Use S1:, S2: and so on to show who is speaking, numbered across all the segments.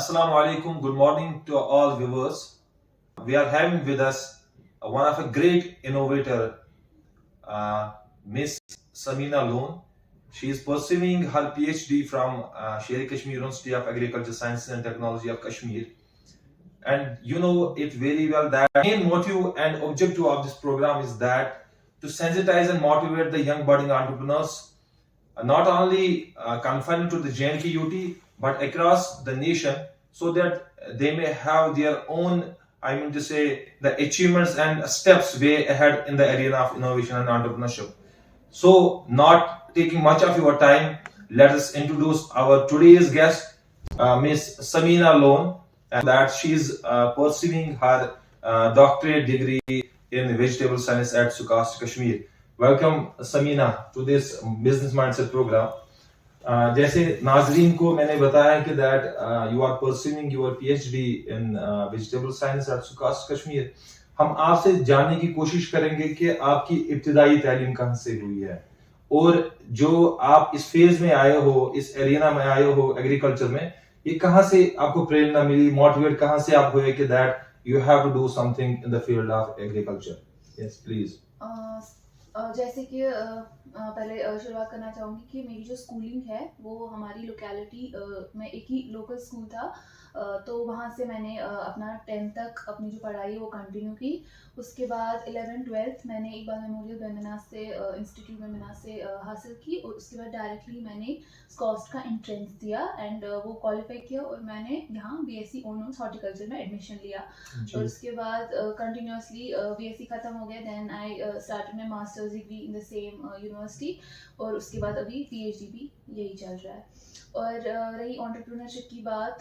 S1: Assalamu alaikum. Good morning to all viewers. We are having with us one of a great innovator, Miss Samina Loan. She is pursuing her PhD from Sher-e-Kashmir University of Agriculture Sciences and Technology of Kashmir. And you know it very well that the main motive and objective of this program is that to sensitize and motivate the young budding entrepreneurs, not only confined to the JNK UT, but across the nation, so that they may have their own, the achievements and steps way ahead in the arena of innovation and entrepreneurship. So, not taking much of your time, let us introduce our today's guest, Miss Samina Loan, and that she's pursuing her doctorate degree in vegetable science at Sukast, Kashmir. Welcome, Samina, to this business mindset program. जैसे नाजरीन को मैंने बताया कि that you are pursuing your PhD in vegetable science at SKUAST Kashmir, हम आपसे जानने की कोशिश करेंगे कि आपकी इब्तिदाई तालीम कहाँ से हुई है और जो आप इस फेज में आए हो, इस एरिना में आए हो एग्रीकल्चर में, ये कहाँ से आपको प्रेरणा मिली, मोटिवेट कहाँ से आप हुए कि that you have to do something in the field of agriculture? Yes please.
S2: जैसे कि पहले शुरुआत करना चाहूँगी कि मेरी जो स्कूलिंग है वो हमारी लोकेलिटी में एक ही लोकल स्कूल था, तो वहाँ से मैंने अपना 10th तक अपनी जो पढ़ाई है वो कंटिन्यू की। उसके बाद 11th-12th मैंने एक बार मेमोरियल बेमिनास से इंस्टीट्यूट बेमिनास से हासिल की और उसके बाद डायरेक्टली मैंने स्कॉस्ट का एंट्रेंस दिया एंड वो क्वालिफाई किया और मैंने यहाँ बीएससी ऑनर्स हॉर्टिकल्चर में एडमिशन लिया। और उसके बाद कंटिन्यूसली बीएससी ख़त्म हो गया, then I started my masters degree in the same university और उसके बाद अभी पीएचडी भी यही चल रहा है। और रही एंटरप्रेन्योरशिप की बात,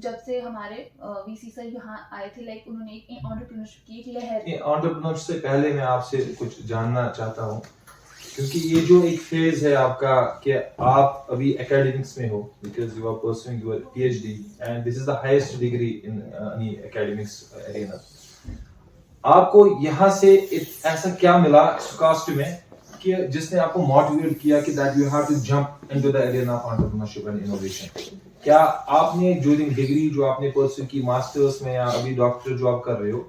S2: जब से हमारे वीसी सर यहाँ आए थे, उन्होंने एक एंटरप्रेन्योरशिप की एक लहर।
S1: एंटरप्रेन्योरशिप से पहले मैं आपसे कुछ जानना चाहता हूँ, क्योंकि ये जो एक फेज है आपका कि आप अभी एकेडमिक्स में हो, because you are pursuing your PhD and this is the highest degree in any academics arena. आपको यहाँ से ऐसा क्या मिला सुकास्ट में कि जिसने आपको मोटिवेट किया कि that you have to jump into the arena of entrepreneurship and innovation? क्या आपने ड्यूरिंग डिग्री जो आपने परस्यू की मास्टर्स में या अभी डॉक्टर जो आप कर रहे हो,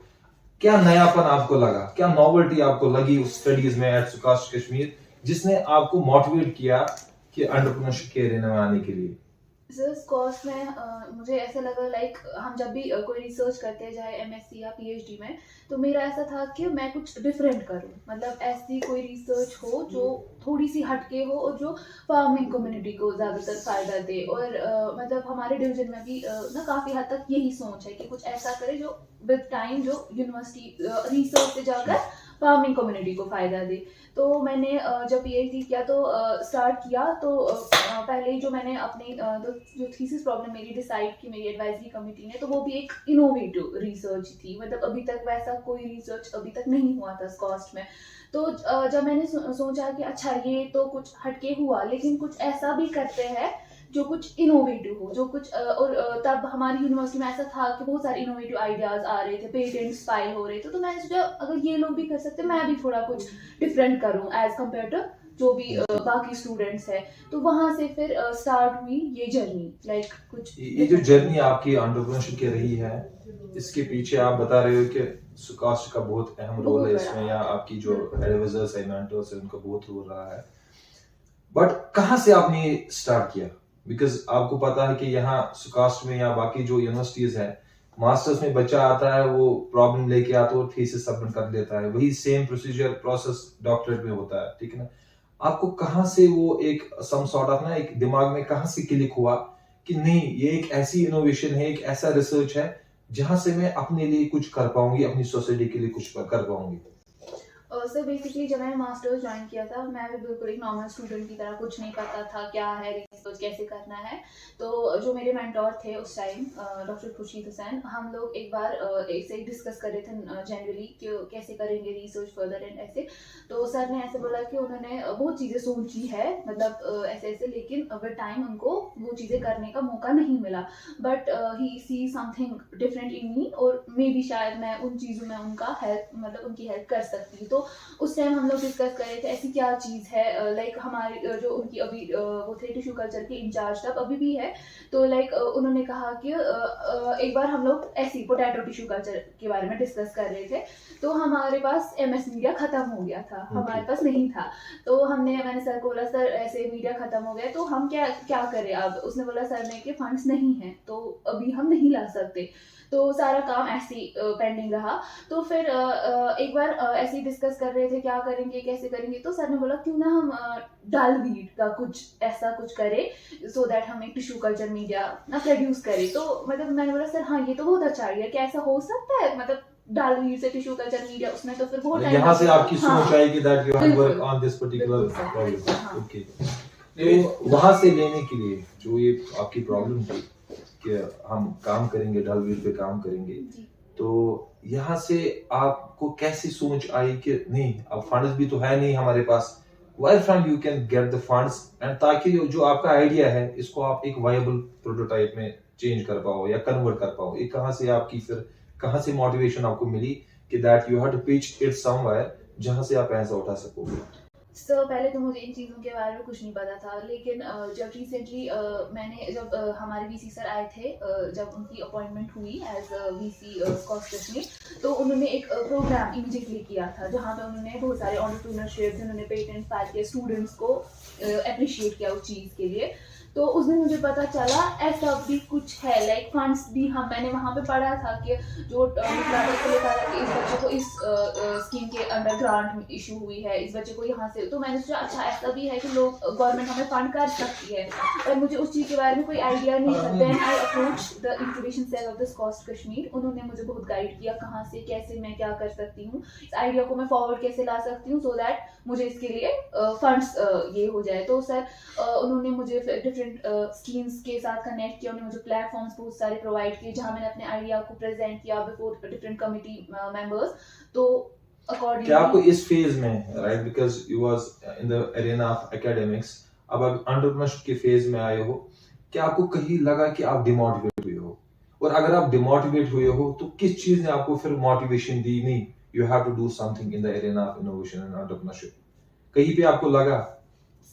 S1: क्या नयापन आपको लगा, क्या नॉवेल्टी आपको लगी उस स्टडीज में एट सुकास्ट कश्मीर जिसने आपको मोटिवेट किया कि एंटरप्रेन्योरशिप के एरिना में आने के लिए?
S2: इस कोर्स में मुझे ऐसा लगा हम जब भी कोई रिसर्च करते हैं चाहे एमएससी या पीएचडी में, तो मेरा ऐसा था कि मैं कुछ डिफरेंट करूं, मतलब ऐसी कोई रिसर्च हो जो थोड़ी सी हटके हो और जो फार्मिंग कम्युनिटी को ज़्यादातर फ़ायदा दे। और मतलब हमारे डिवीजन में भी ना काफ़ी हद तक यही सोच है कि कुछ ऐसा करे जो विद टाइम जो यूनिवर्सिटी रिसर्च से जाकर फार्मिंग कम्युनिटी को फ़ायदा दे। तो मैंने जब पीएचडी किया तो स्टार्ट किया तो पहले ही जो मैंने अपनी जो थीसिस प्रॉब्लम मेरी डिसाइड की मेरी एडवाइजरी कमेटी ने, तो वो भी एक इनोवेटिव रिसर्च थी, मतलब अभी तक वैसा कोई रिसर्च अभी तक नहीं हुआ था कॉस्ट में। तो जब मैंने सोचा कि अच्छा ये तो कुछ हटके हुआ, लेकिन कुछ ऐसा भी करते हैं जो कुछ इनोवेटिव हो, जो कुछ और तब हमारी यूनिवर्सिटी में ऐसा था कि बहुत सारे इनोवेटिव आइडियाज़ आ रहे थे, पेटेंट्स फाइल हो रहे थे, तो मैंने सोचा अगर ये लोग भी कर सकते मैं भी थोड़ा कुछ डिफरेंट करूं एज कम्पेयर टू जो भी बाकी स्टूडेंट्स हैं। तो वहाँ से फिर स्टार्ट हुई ये जर्नी, कुछ
S1: ये जो जर्नी आपकी एंटरप्रेन्योरशिप की रही है, इसके पीछे आप बता रहे हो कि सुकास्ट का बहुत अहम रोल है इसमें, या आपकी जो एडवाइजर्स है, मेंटर्स है, उनका बहुत रोल रहा है। बट कहाँ से आपने स्टार्ट किया? बिकॉज आपको पता है कि यहाँ सुकास्ट में या बाकी जो यूनिवर्सिटीज है, मास्टर्स में बच्चा आता है, वो प्रॉब्लम लेके आता है और थीसिस सबमिट कर देता है, वही सेम प्रोसीजर प्रोसेस डॉक्टरेट में होता है, ठीक है ना? आपको कहाँ से वो एक सम सॉर्ट ऑफ ना एक दिमाग में कहाँ से क्लिक हुआ कि नहीं, ये एक ऐसी इनोवेशन है, एक ऐसा रिसर्च है जहां से मैं अपने लिए कुछ कर पाऊंगी, अपनी सोसाइटी के लिए कुछ कर पाऊंगी?
S2: सर बेसिकली जब मैंने मास्टर्स ज्वाइन किया था, मैं भी बिल्कुल एक नॉर्मल स्टूडेंट की तरह कुछ नहीं पता था क्या है रिसर्च, कैसे करना है। तो जो मेरे मेंटोर थे उस टाइम डॉक्टर खुर्शीद हुसैन, हम लोग एक बार ऐसे ही डिस्कस कर रहे थे जनरली कि कैसे करेंगे रिसर्च फर्दर एंड ऐसे। तो सर ने ऐसे बोला कि उन्होंने बहुत चीज़ें सोची है, मतलब ऐसे ऐसे, लेकिन विद टाइम उनको वो चीज़ें करने का मौका नहीं मिला, but he see something different in me और मे बी शायद मैं उन चीज़ों में उनका हेल्प, मतलब उनकी हेल्प कर सकती। तो उस टाइम हम लोग डिस्कस कर रहे थे ऐसी क्या चीज़ है, हमारी जो उनकी अभी वो थे टिश्यू कल्चर कल्चर के इंचार्ज तब अभी भी है, तो लाइक उन्होंने कहा कि एक बार हम लोग ऐसी पोटैटो टिश्यू कल्चर के बारे में डिस्कस कर रहे थे, तो हमारे पास MS मीडिया खत्म हो गया था, हमारे पास नहीं था। तो मैंने सर को बोला, सर ऐसे मीडिया खत्म हो गया तो हम क्या करें अब। उसने बोला सर ने कि फंड्स नहीं है तो अभी हम नहीं ला सकते, तो सारा काम ऐसे ही पेंडिंग रहा। तो फिर एक बार ऐसे ही डिस्कस कर रहे थे क्या करेंगे कैसे करेंगे, तो सर ने बोला क्यों ना हम डालवीड का कुछ ऐसा कुछ करें सो दैट हम एक टिश्यू कल्चर मीडिया ना प्रोड्यूस करें। तो मतलब मैंने बोला सर हाँ ये तो बहुत अच्छा आइडिया, क्या ऐसा हो सकता है, मतलब डालवीड से टिश्यू कल्चर मीडिया, उसमें तो फिर बहुत
S3: यहाँ से आपकी सोच आएगी that you have work on this particular
S2: बिल्कुल सर,
S3: प्रॉब्लम।
S2: बिल्कुल, हाँ।
S3: ओके, तो वहां से लेने के लिए जो ये आपकी प्रॉब्लम थी कि हम काम करेंगे डालवीड पे काम करेंगे,
S2: जी।
S3: तो यहाँ से आपको कैसी सोच आई कि नहीं अब फंड्स भी तो है नहीं हमारे पास, where from you can get the funds, and ताकि जो आपका आइडिया है इसको आप एक वायबल प्रोटोटाइप में चेंज कर पाओ या कन्वर्ट कर पाओ। ये कहाँ से आपकी फिर कहाँ से मोटिवेशन आपको मिली कि that you have to pitch it somewhere जहाँ से आप पैसा उठा सकोगे?
S2: सर पहले तो मुझे इन चीज़ों के बारे में कुछ नहीं पता था, लेकिन जब रिसेंटली जब हमारे VC सर आए थे, जब उनकी अपॉइंटमेंट हुई एज VC स्कॉच कश्मीर, तो उन्होंने एक प्रोग्राम इमीडिएटली किया था जहाँ पे उन्होंने बहुत सारे एंटरप्रेन्योरशिप जिन्होंने पेटेंट फाइल किए स्टूडेंट्स को अप्रिशिएट किया उस चीज़ के लिए। तो उसमें मुझे पता चला ऐसा भी कुछ है, लाइक फंड्स भी मैंने वहाँ पे पढ़ा था कि जो मुख्यमंत्री को लिखा था कि इस बच्चे को इस स्कीम के अंडर ग्रांट इशू हुई है, इस बच्चे को यहाँ से, तो मैंने सोचा अच्छा ऐसा भी है कि लोग गवर्नमेंट हमें फंड कर सकती है, पर मुझे उस चीज़ के बारे में कोई आइडिया नहीं था। Then I approach the incubation cell of the SKUAST Kashmir, उन्होंने मुझे बहुत गाइड किया कहाँ से कैसे मैं क्या कर सकती हूँ, इस आइडिया को मैं फॉरवर्ड कैसे ला सकती हूँ सो दैट मुझे इसके लिए फंड्स ये हो जाए। तो सर उन्होंने मुझे डिफरेंट स्कीम्स के साथ कनेक्ट किया, उन्होंने मुझे प्लेटफॉर्म्स बहुत सारे प्रोवाइड किए जहाँ मैंने अपने आइडिया को प्रेजेंट किया बिफोर डिफरेंट कमिटी मेंबर्स। तो अकॉर्डिंगली
S3: क्या आपको इस फेज में, right, because you was in the arena of academics, अब आप एंटरप्रेन्योरशिप के फेज में आए हो, क्या आपको कहीं लगा कि आप डिमोटिवेट हुए हो? और अगर आप डिमोटिवेट हुए हो तो किस चीज ने आपको फिर मोटिवेशन दी, नहीं you have to do something in the arena of innovation and entrepreneurship? कहीं पे आपको लगा?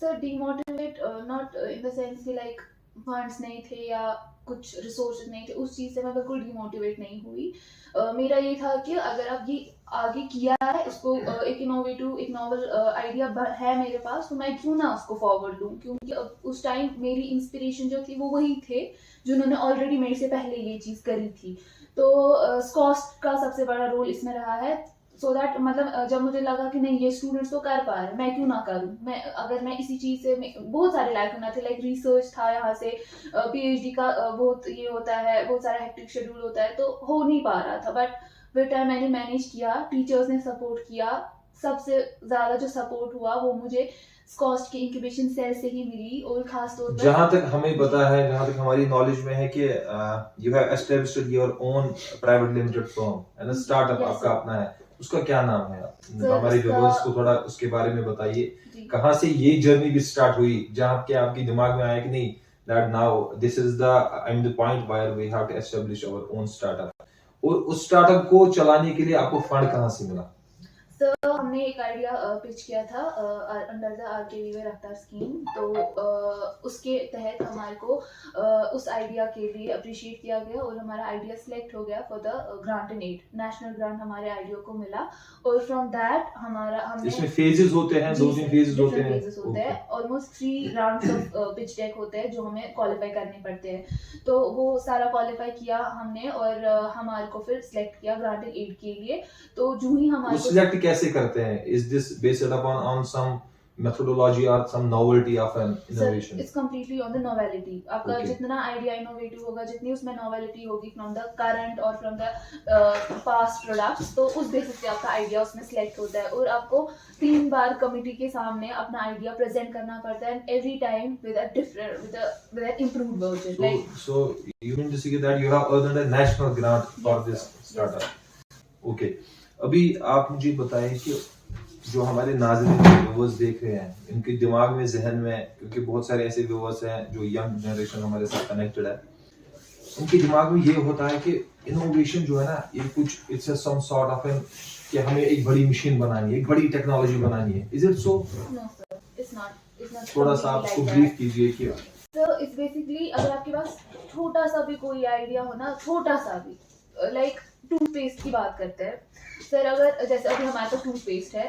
S2: Sir demotivate not in the sense कि लाइक फंड्स नहीं थे या कुछ रिसोर्सेज नहीं थे, उस चीज़ से मैं बिल्कुल डिमोटिवेट नहीं हुई। मेरा ये था कि अगर आप ये आगे किया है उसको एक इनोवेटिव एक नॉवल आइडिया है मेरे पास, तो मैं क्यों ना उसको फॉरवर्ड लूँ, क्योंकि उस टाइम मेरी इंस्पिरेशन जो थी वो वही थे जिन्होंने ऑलरेडी मेरे से पहले ये चीज़ करी थी। तो स्कॉस्ट का सबसे बड़ा रोल इसमें रहा है, सो दैट मतलब जब मुझे लगा कि नहीं ये स्टूडेंट्स तो कर पा रहे हैं मैं क्यों ना करूं, अगर मैं इसी चीज़ से बहुत सारे लाइफ होना थे, लाइक रिसर्च था, यहाँ से PhD का बहुत ये होता है, बहुत सारा हेक्टिक शेड्यूल होता है, तो हो नहीं पा रहा था। बट विद टाइम मैंने मैनेज किया, टीचर्स ने सपोर्ट किया, सबसे ज़्यादा जो सपोर्ट हुआ वो मुझे स्कॉस्ट के इंक्यूबेशन सेल से ही मिली। और खास तौर पर
S3: जहां तक हमें पता है, जहां तक हमारी नॉलेज में है कि you have established your own private limited firm and startup
S2: Yes,
S3: आपका
S2: sir.
S3: अपना है, उसका क्या नाम है?
S2: Sir,
S3: हमारे
S2: उसका-
S3: व्यूअर्स को थोड़ा उसके बारे में बताइए,
S2: जी।
S3: कहाँ से ये जर्नी भी स्टार्ट हुई जहां के आपके दिमाग में आया कि नहीं that now this is the I am the point where we have to establish our own startup, और उस स्टार्टअप को चलाने के लिए आपको फंड कहाँ से मिला?
S2: सर हमने एक आइडिया पिच किया था अंडर द RKV रफ्तार स्कीम, तो उसके तहत हमारे को उस आइडिया के लिए अप्रिशिएट किया गया और हमारा आइडिया सिलेक्ट हो गया for the grant and aid, national grant हमारे आइडिया को मिला। और फ्रॉम दैट हमने
S3: इसमें फेजेस होते हैं, 2-3 फेजेस होते हैं,
S2: phases होते हैं, almost 3 rounds of pitch deck होते हैं जो हमें क्वालिफाई करने पड़ते हैं। तो वो सारा क्वालिफाई किया हमने और हमारे को फिर सिलेक्ट किया ग्रांट एंड एड के लिए। तो जो ही हमारे को
S3: सिलेक्ट कैसे करते हैं? Is this based upon on some methodology or some novelty of an innovation?
S2: It's completely on the novelty. आपका
S3: Okay.
S2: जितना आइडिया इनोवेटिव होगा, जितनी उसमें नोवेलिटी होगी फ्रॉम द करंट और फ्रॉम द पास्ट प्रोडक्ट्स, तो उस बेसिस पे आपका आइडिया उसमें सिलेक्ट होता है। और आपको 3 बार कमिटी के सामने अपना आइडिया प्रेजेंट करना पड़ता है, every time with a different with a improved version. Like
S3: So you mean to say that you have earned a national grant for
S2: Yes,
S3: this
S2: sir.
S3: startup? Okay. अभी आप मुझे बताएं कि जो हमारे नाज़रीन व्यूअर्स देख रहे हैं, इनके दिमाग में, जहन में, क्योंकि बहुत सारे ऐसे व्यूअर्स हैं जो यंग जनरेशन हमारे साथ कनेक्टेड है, उनके दिमाग में ये होता है कि इनोवेशन जो है ना, ये कुछ it's some sort of an कि हमें एक बड़ी मशीन बनानी है, एक बड़ी टेक्नोलॉजी बनानी है। Is it so?
S2: No sir, it's not
S3: थोड़ा सा आप उसको ब्रीफ कीजिए कि
S2: तो इट्स बेसिकली अगर आपके पास छोटा सा भी कोई आइडिया हो ना, छोटा सा भी, लाइक टूथपेस्ट की बात करते हैं सर, अगर जैसे अभी हमारे पास टूथपेस्ट है,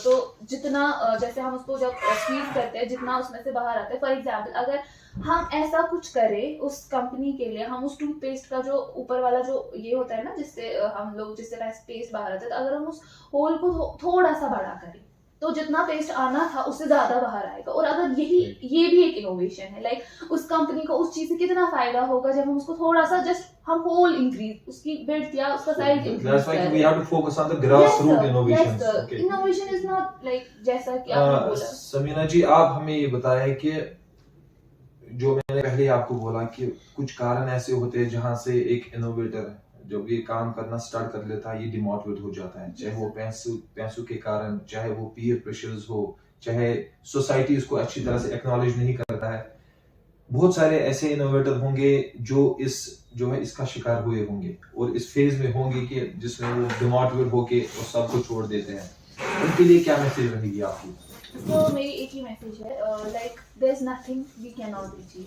S2: तो जितना जैसे हम उसको जब स्क्वीज करते हैं, जितना उसमें से बाहर आता है, फॉर एग्जांपल अगर हम ऐसा कुछ करें उस कंपनी के लिए, हम उस टूथपेस्ट का जो ऊपर वाला जो ये होता है ना, जिससे हम लोग जिससे पेस्ट बाहर आता है, तो अगर हम उस होल को थोड़ा सा बड़ा करें तो जितना पेस्ट आना था उससे ज्यादा बाहर आएगा। और अगर ये भी एक इनोवेशन है, लाइक उस कंपनी को उस चीज से कितना फायदा होगा जब हम उसको थोड़ा सा जस्ट हम होल इंक्रीज, उसकी विड्थ या उसका size increase
S3: That's why we have to focus on the grassroots innovations. Okay.
S2: Innovation is not like जैसा कि आपने बोला।
S3: समीना जी, आप हमें ये बताएं कि जो मैंने पहले आपको बोला कि कुछ कारण ऐसे होते हैं जहां से एक इनोवेटर जब ये काम करना स्टार्ट कर लेता है ये डिमोटिवेट हो जाता है, चाहे वो पैसों के कारण, चाहे वो पीयर प्रेशर्स हो, चाहे सोसाइटी इसको अच्छी तरह से एक्नॉलेज नहीं करता है। बहुत सारे ऐसे इनोवेटर होंगे जो इसका शिकार हुए होंगे और इस फेज में होंगे कि जिसमें वो डिमोटिवेट होके और सब कुछ छोड़ देते हैं। उनके लिए क्या मैसेज रहेगी आपकी?
S2: तो मेरी एक ही मैसेज है, like there is nothing we can not achieve,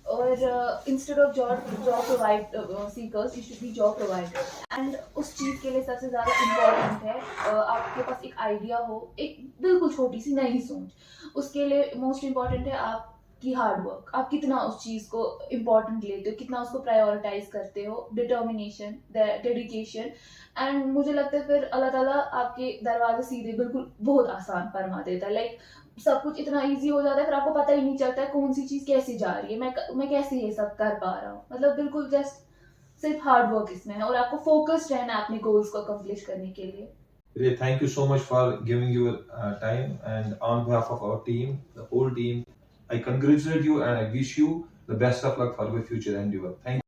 S2: और instead of job provide seekers you should be job provider. And उस चीज़ के लिए सबसे ज़्यादा इम्पोर्टेंट है आपके पास एक आइडिया हो, एक बिल्कुल छोटी सी नई सोच, उसके लिए मोस्ट इम्पॉर्टेंट है आपकी हार्ड वर्क, आप कितना उस चीज़ को इम्पोर्टेंट लेते हो, कितना उसको प्रायोरिटाइज करते हो, डिटर्मिनेशन, डेडिकेशन। एंड मुझे लगता है फिर अल्लाह ताला आपके दरवाजे सीधे बिल्कुल बहुत आसान फरमा देता है, लाइक सब कुछ इतना इजी हो जाता है, फिर आपको पता ही नहीं चलता है कौन सी चीज कैसे जा रही है, मैं कैसे ये सब कर पा रहा हूँ। मतलब बिल्कुल जस्ट सिर्फ हार्ड वर्क इसमें है और आपको फोकस्ड रहना है अपने गोल्स को अकम्प्लिश करने के लिए।
S3: Ray, thank you so much for giving your time, and on behalf of our team, the whole team, I congratulate you and I wish you the best of luck for your future endeavor. Thank you.